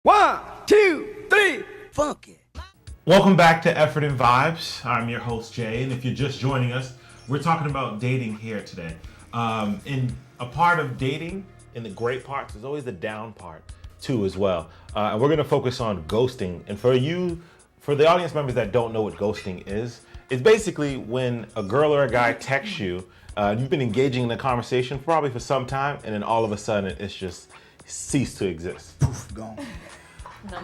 1, 2, 3, funk it. Welcome back to Effort and Vibes. I'm your host, Jay, and if you're just joining us, we're talking about dating here today. In a part of dating, in the great parts, there's always the down part too as well. And we're gonna focus on ghosting. And for the audience members that don't know what ghosting is, it's basically when a girl or a guy texts you, you've been engaging in a conversation probably for some time, and then all of a sudden it's just ceased to exist. Poof, gone.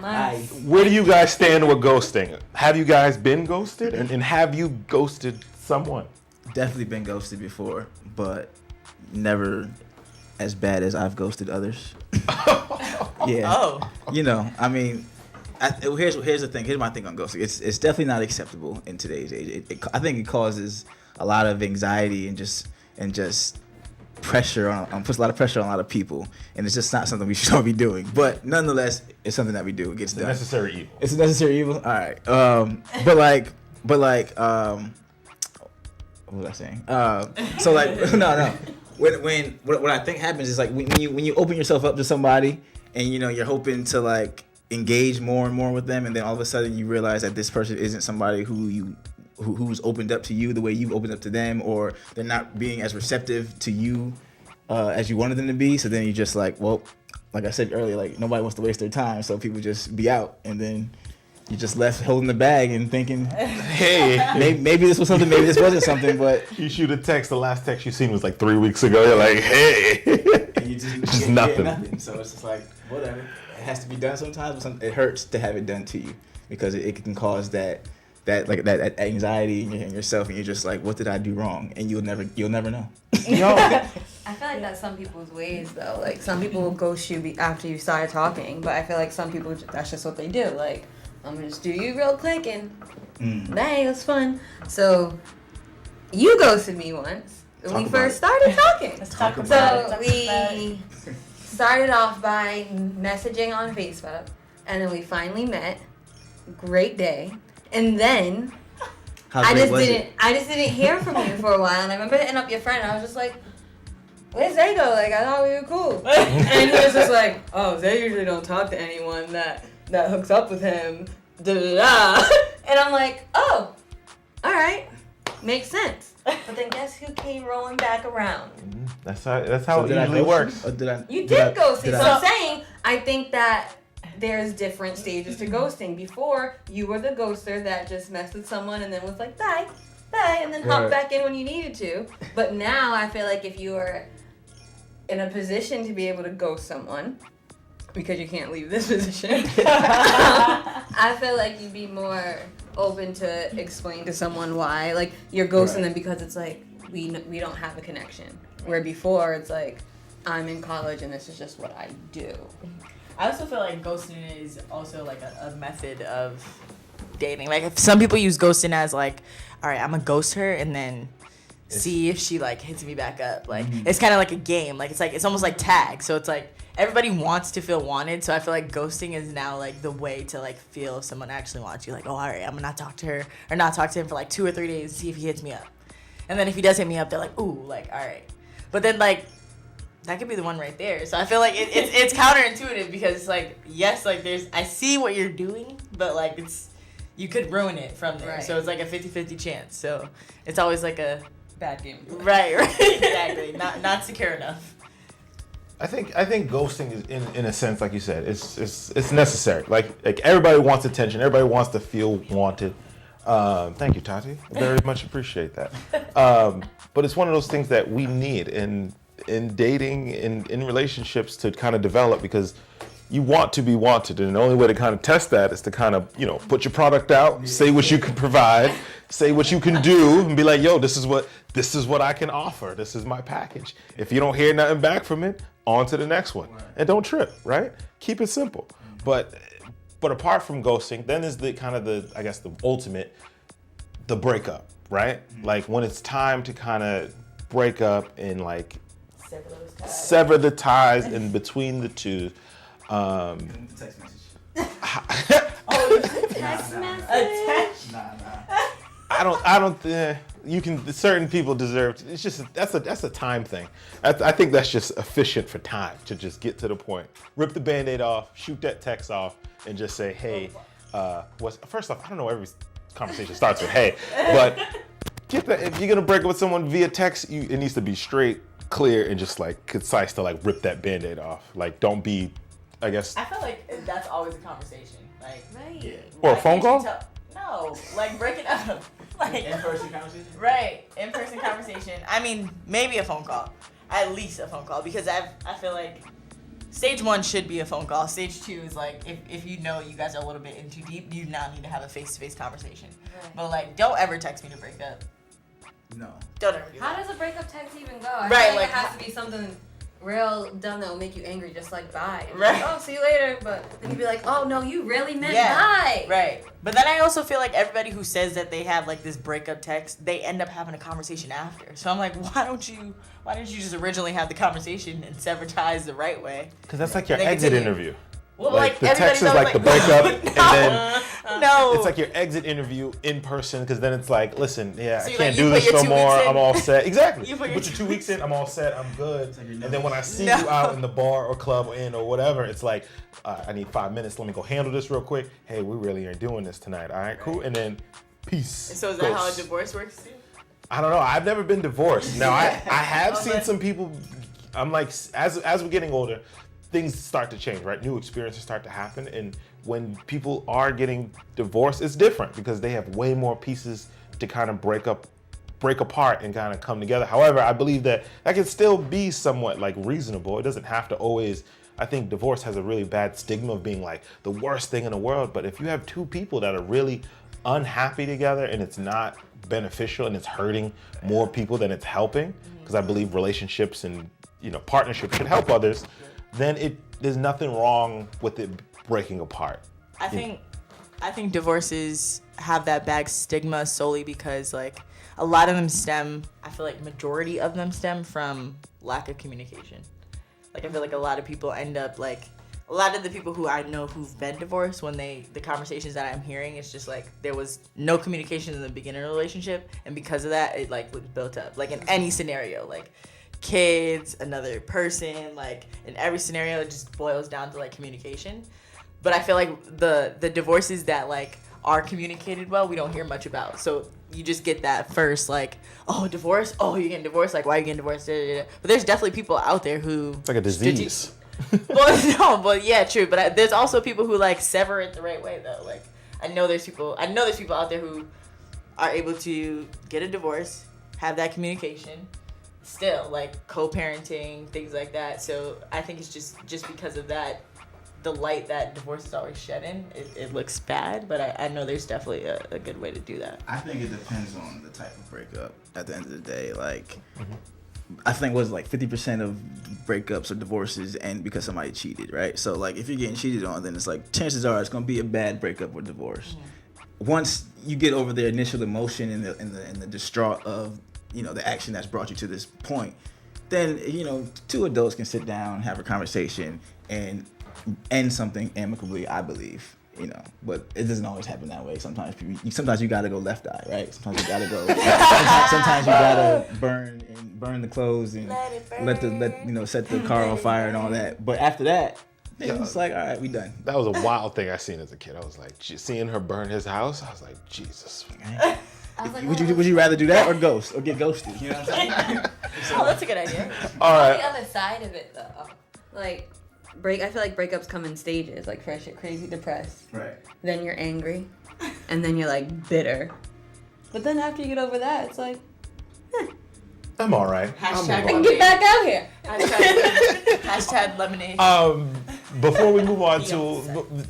Nice. Where do you guys stand with ghosting? Have you guys been ghosted? And have you ghosted someone? Definitely been ghosted before, but never as bad as I've ghosted others. Yeah. Oh. You know, I mean, here's the thing. Here's my thing on ghosting. It's definitely not acceptable in today's age. I think it causes a lot of anxiety and just pressure on puts a lot of pressure on a lot of people, and it's just not something we should all be doing. But nonetheless, it's something that we do. It gets done. It's a necessary evil. It's a necessary evil. All right. But like, what was I saying? So like, no. What I think happens is like when you open yourself up to somebody, and you know you're hoping to like engage more and more with them, and then all of a sudden you realize that this person isn't somebody who's opened up to you the way you've opened up to them, or they're not being as receptive to you as you wanted them to be. So then you just like, well, like I said earlier, like nobody wants to waste their time, so people just be out, and then you just left holding the bag and thinking, hey, maybe this was something, maybe this wasn't something, but you shoot a text. The last text you seen was like 3 weeks ago. You're like, hey, you it's just nothing. So it's just like whatever. It has to be done sometimes, but it hurts to have it done to you because it can cause that anxiety in yourself, and you're just like, what did I do wrong? And you'll never know. No. I feel like that's some people's ways though. Like some people will ghost you after you started talking, but I feel like some people that's just what they do. Like I'm gonna just do you real quick and bang, it was fun. So you ghosted me once when we first started talking. Let's talk about it. So we started off by messaging on Facebook, and then we finally met. Great day. And then I just didn't hear from you for a while, and I remember hitting up your friend, and I was just like, where's Zay go? Like, I thought we were cool. And he was just like, oh, Zay usually don't talk to anyone that hooks up with him. Da da da. And I'm like, oh, all right, makes sense. But then guess who came rolling back around? That's how it usually works. You did ghost me. So I'm saying, I think that there's different stages to ghosting. Before, you were the ghoster that just messed with someone and then was like, bye, and then hopped back in when you needed to. But now I feel like if you are in a position to be able to ghost someone, because you can't leave this position, I feel like you'd be more open to explain to someone why. Like, you're ghosting them because it's like, we don't have a connection. Where before, it's like, I'm in college and this is just what I do. I also feel like ghosting is also like a method of dating. Like if some people use ghosting as like, all right, I'm gonna ghost her and then see if she like hits me back up. Like it's kind of like a game. Like it's almost like tag. So it's like everybody wants to feel wanted. So I feel like ghosting is now like the way to like feel if someone actually wants you. Like, oh, all right, I'm gonna not talk to her or not talk to him for like 2 or 3 days and see if he hits me up. And then if he does hit me up, they're like, ooh, like all right. But then like, that could be the one right there. So I feel like it's counterintuitive because it's like, yes, like I see what you're doing, but like you could ruin it from there. Right. So it's like a 50-50 chance. So it's always like a bad game. Right, exactly. Not secure enough. I think ghosting is in a sense, like you said, it's necessary. Like everybody wants attention. Everybody wants to feel wanted. Thank you, Tati. I very much appreciate that. But it's one of those things that we need in dating, in relationships to kind of develop, because you want to be wanted, and the only way to kind of test that is to kind of, put your product out, say what you can provide, say what you can do, and be like, yo, this is what I can offer. This is my package. If you don't hear nothing back from it, on to the next one. And don't trip, right? Keep it simple. But apart from ghosting, then is the ultimate, the breakup, right? Like when it's time to kind of break up and like sever the ties in between the two. Text message. Oh, text message? Nah. I don't. You can. Certain people deserve. It's just that's a time thing. I think that's just efficient for time to just get to the point. Rip the Band-Aid off, shoot that text off, and just say, hey. First off, I don't know. Every conversation starts with hey, but get that. If you're gonna break up with someone via text, it needs to be straight, clear, and just like concise to like rip that Band-Aid off. Like, don't be. I guess. I feel like that's always a conversation. Like, Right. Or a phone call? No, like breaking up. Like In-person conversation? Right, in-person conversation. I mean, maybe a phone call. At least a phone call, because I feel like stage 1 should be a phone call. Stage 2 is like, if you know you guys are a little bit in too deep, you now need to have a face-to-face conversation. Right. But like, don't ever text me to break up. No. Don't ever do How that. does a breakup text even go? I Right, feel like like, it has to be something real dumb that will make you angry, just like bye. And Right. Like, oh, see you later. But then you'd be like, oh no, you really meant Yeah, bye. right. But then I also feel like everybody who says that they have like this breakup text, they end up having a conversation after. So I'm like, why didn't you just originally have the conversation and sever ties the right way? Because that's like your They exit continue. interview. Well, Like, the everybody text is knows, like the breakup, and then no. it's like your exit interview in person. Because then it's like, listen, yeah, So I you, can't like, you do put this your no 2 more. weeks in. I'm all set. Exactly. You You put put your your 2 weeks in. I'm all set. I'm good. like your And then when I see No. you out in the bar or club or inn or whatever, it's like, I need 5 minutes. Let me go handle this real quick. Hey, we really ain't doing this tonight. All right, cool. And then peace. So is that how a Ghost. divorce works too? I don't know. I've never been divorced. Now I have Oh, seen but- some people. I'm like, as we're getting older, things start to change, right? New experiences start to happen, and when people are getting divorced, it's different because they have way more pieces to kind of break apart and kind of come together. However, I believe that can still be somewhat like reasonable. It doesn't have to always. I think divorce has a really bad stigma of being like the worst thing in the world. But if you have two people that are really unhappy together and it's not beneficial and it's hurting more people than it's helping, because I believe relationships and partnerships should help others, then there's nothing wrong with it breaking apart. I think divorces have that bad stigma solely because like a lot of them I feel like majority of them stem from lack of communication. Like I feel like a lot of people end up like a lot of the people who I know who've been divorced, when the conversations that I'm hearing, it's just like there was no communication in the beginning of the relationship, and because of that it like was built up. Like in any scenario, like kids, another person, like in every scenario it just boils down to like communication. But I feel like the divorces that like are communicated well, we don't hear much about. So you just get that first like, oh, divorce? Oh, you're getting divorced? Like, why are you getting divorced? Da, da, da. But there's definitely people out there who... It's like a disease. But yeah, true. But there's also people who like sever it the right way though. Like I know there's people out there who are able to get a divorce, have that communication, still like co-parenting, things like that. So I think it's just because of that, the light that divorce is always shedding, it looks bad, but I know there's definitely a good way to do that. I think it depends on the type of breakup at the end of the day. Like, I think it was like 50% of breakups or divorces end because somebody cheated, right? So like if you're getting cheated on, then it's like chances are it's gonna be a bad breakup or divorce. Once you get over the initial emotion and the distraught of the action that's brought you to this point, then two adults can sit down, have a conversation, and end something amicably, I believe. But it doesn't always happen that way. Sometimes you gotta go left eye, right? Sometimes you gotta go. Sometimes you gotta burn the clothes and set the car on fire and all that. But after that, then it's like, all right, we done. That was a wild thing I seen as a kid. I was like, seeing her burn his house, I was like, Jesus. I was like, Would you rather do that or ghost or get ghosted? You know what I'm saying? Oh, that's a good idea. All on right. the other side of it though, like I feel like breakups come in stages. Like first you're crazy depressed, Right. then you're angry, and then you're like bitter. But then after you get over that, it's like, I'm all right. Hashtag I can get back out here. Hashtag lemonade. Before we move on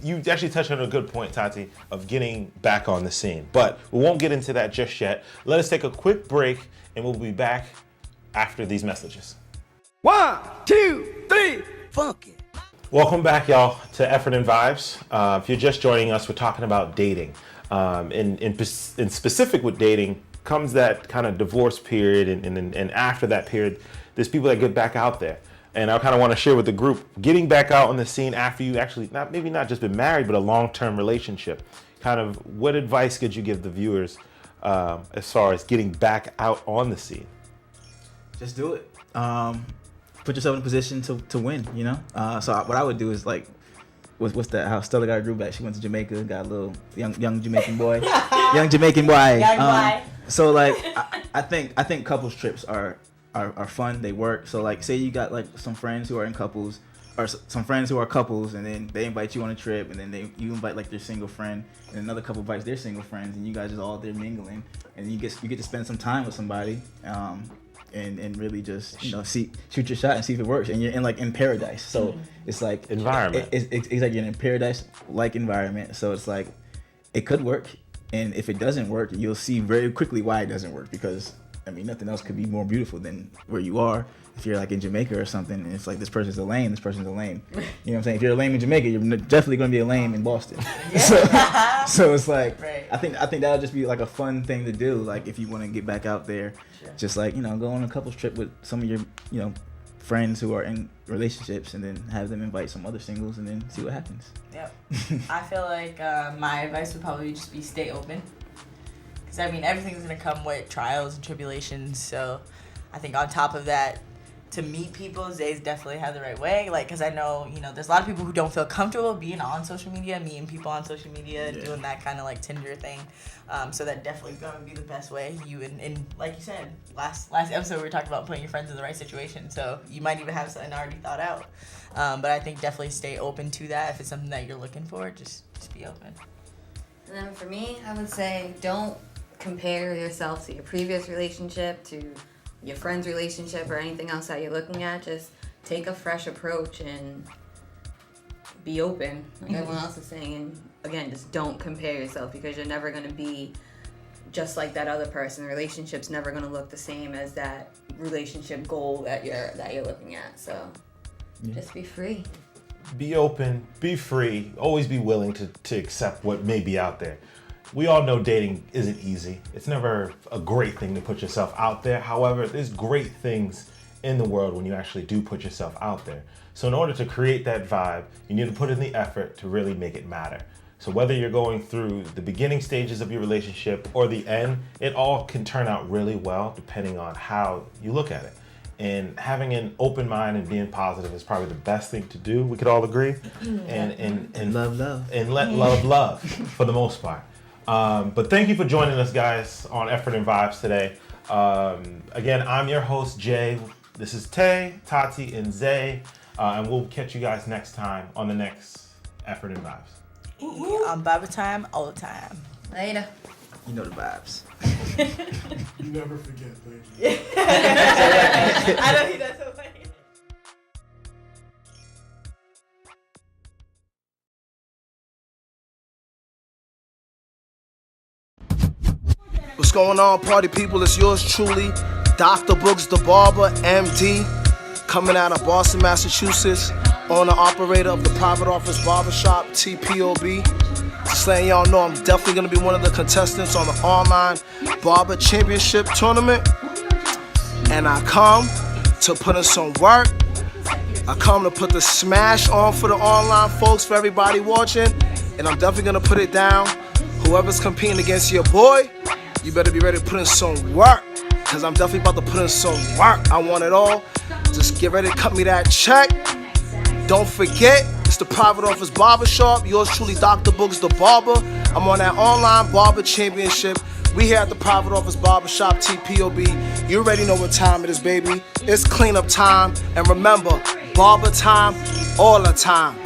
you actually touched on a good point, Tati, of getting back on the scene. But we won't get into that just yet. Let us take a quick break, and we'll be back after these messages. 1, 2, 3, funk it. Welcome back, y'all, to Effort and Vibes. If you're just joining us, we're talking about dating. In specific with dating comes that kind of divorce period, and after that period, there's people that get back out there. And I kind of want to share with the group, getting back out on the scene after you actually, not just been married, but a long-term relationship. Kind of what advice could you give the viewers as far as getting back out on the scene? Just do it. Put yourself in a position to win, you know? So what I would do is like, what's that? How Stella got a group back. She went to Jamaica, got a little young Jamaican boy. Young Jamaican boy. So like, I think couples trips are fun. They work. So like, say you got like some friends who are in couples, or some friends who are couples, and then they invite you on a trip, and then you invite like their single friend, and another couple invites their single friends, and you guys are all there mingling, and you get to spend some time with somebody, and really just shoot your shot and see if it works, and you're in paradise. So it's like environment. It's like you're in a paradise like environment. So it's like it could work, and if it doesn't work, you'll see very quickly why it doesn't work, because I mean nothing else could be more beautiful than where you are. If you're like in Jamaica or something, and it's like this person's a lame, this person's a lame. You know what I'm saying? If you're a lame in Jamaica, you're definitely going to be a lame in Boston. So it's like, right. I think that'll just be like a fun thing to do. Like if you want to get back out there, just like, go on a couples trip with some of your, friends who are in relationships, and then have them invite some other singles, and then see what happens. Yep. I feel like my advice would probably just be stay open. Because I mean, everything's going to come with trials and tribulations. So I think on top of that, to meet people, Zay's definitely had the right way. Like, because I know, there's a lot of people who don't feel comfortable being on social media, meeting people on social media, doing that kind of like Tinder thing. So that definitely gonna be the best way. And like you said, last episode we were talking about putting your friends in the right situation. So you might even have something already thought out. But I think definitely stay open to that. If it's something that you're looking for, just be open. And then for me, I would say don't compare yourself to your previous relationship, to your friend's relationship, or anything else that you're looking at. Just take a fresh approach and be open, like everyone else is saying. And again, just don't compare yourself, because you're never going to be just like that other person. The relationship's never going to look the same as that relationship goal that you're looking at. So just be free. Be open, be free, always be willing to accept what may be out there. We all know dating isn't easy. It's never a great thing to put yourself out there. However, there's great things in the world when you actually do put yourself out there. So in order to create that vibe, you need to put in the effort to really make it matter. So whether you're going through the beginning stages of your relationship or the end, it all can turn out really well depending on how you look at it. And having an open mind and being positive is probably the best thing to do. We could all agree. And love. And let love for the most part. But thank you for joining us, guys, on Effort and Vibes today. Again, I'm your host, Jay. This is Tay, Tati, and Zay. And we'll catch you guys next time on the next Effort and Vibes. On Bible time, all the time. Later. You know the vibes. You never forget, thank you. I don't think that's so funny. What's going on, party people? It's yours truly, Dr. Brooks the Barber, MD, coming out of Boston, Massachusetts, owner operator of the private office barbershop, TPOB. Just letting y'all know I'm definitely going to be one of the contestants on the online barber championship tournament. And I come to put in some work. I come to put the smash on for the online folks, for everybody watching. And I'm definitely going to put it down. Whoever's competing against your boy, you better be ready to put in some work, because I'm definitely about to put in some work. I want it all. Just get ready to cut me that check. Don't forget, it's the private office barbershop. Yours truly, Dr. Books the Barber. I'm on that online barber championship. We here at the private office barbershop, TPOB. You already know what time it is, baby. It's cleanup time. And remember, barber time all the time.